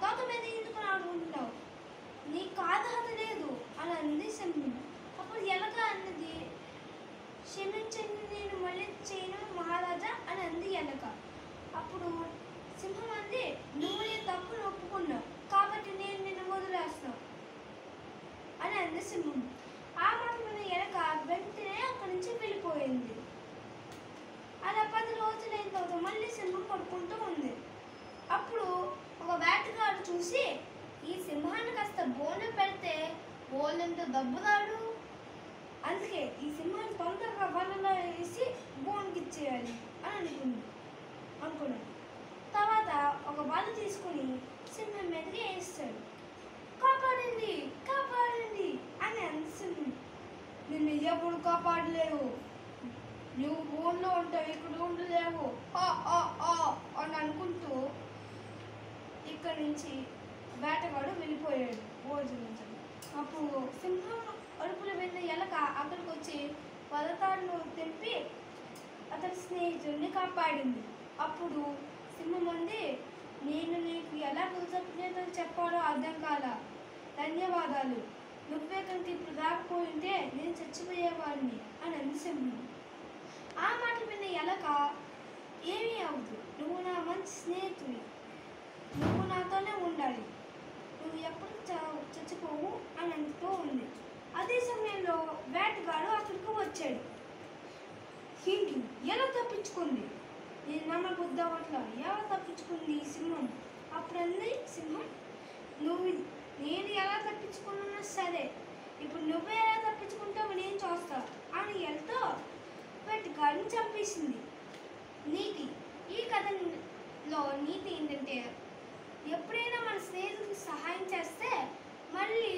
తోక మీద ఎందుకు ఆడుకుంటున్నావు, నీకు అర్హత లేదు అని అంది సింహం. అప్పుడు ఎలక అన్నది, క్షమించండి, నేను మళ్ళీ చేయను మహారాజా అని అంది ఎలక. అప్పుడు సింహం అంది, నువ్వు నీ తప్పును ఒప్పుకున్నావు కాబట్టి నేను నిన్ను వదిలేస్తాను అని అంది సింహం. ఆ మాట మీద ఎలక వెంటనే అక్కడి నుంచి వెళ్ళిపోయింది. అలా 10 రోజులైన తర్వాత మళ్ళీ సింహం పడుకుంటూ ఉంది. అప్పుడు ఒక వేటగాడు చూసి, ఈ సింహాన్ని కాస్త బోనం పెడితే బోనంత డబ్బు రాడు, అందుకే ఈ సింహాన్ని తొందరగా వలలో వేసి బోన్కి ఇచ్చేయాలి అని అనుకున్నాడు. తర్వాత ఒక వల తీసుకుని సింహం మీదకి వేస్తాడు. కాపాడండి కాపాడండి అని అంది సింహం. నిన్ను ఎప్పుడు కాపాడలేవు, నువ్వు బోన్లో ఉంటావు, ఇక్కడ ఉండలేవు అని అనుకుంటూ ఇక్కడి నుంచి వేటగాడు వెళ్ళిపోయాడు భోజనం. అప్పుడు సింహం అడుపులు వెళ్ళిన ఎలక అక్కడికి వచ్చి పదతాడును తెంపి అతని స్నేహితుడిని కాపాడింది. అప్పుడు సింహం అంది, నేను నీకు ఎలా కృతజ్ఞతలు చెప్పాలో అర్థం కాలా, ధన్యవాదాలు, నువ్వే కనుక ఇప్పుడు రాకపోయింటే నేను చచ్చిపోయేవాడిని అని అంది సింహం. ఆ మాట విన్న ఎలక, ఏమీ అవ్వదు, నువ్వు నా మంచి స్నేహితుడి, నువ్వు నాతోనే ఉండాలి, నువ్వు ఎప్పుడు చచ్చిపోవు అని అంటూ ఉంది. అదే సమయంలో వేటగాడు అక్కడికి వచ్చాడు. ఏంటి, ఎలా తప్పించుకుంది, నేను నమ్మబుద్ధి అవ్వట్లా, ఎలా తప్పించుకుంది ఈ సింహం? అప్పుడు అంది సింహం, నేను ఎలా తప్పించుకున్నా సరే, ఇప్పుడు నువ్వే ఎలా తప్పించుకుంటావు నేను చూస్తా అని ఎలతో వేటగాడిని చంపేసింది. నీతి, ఈ కథలో నీతి ఏంటంటే, ఎప్పుడైనా మన స్నేహితుడికి సహాయం చేస్తే మళ్ళీ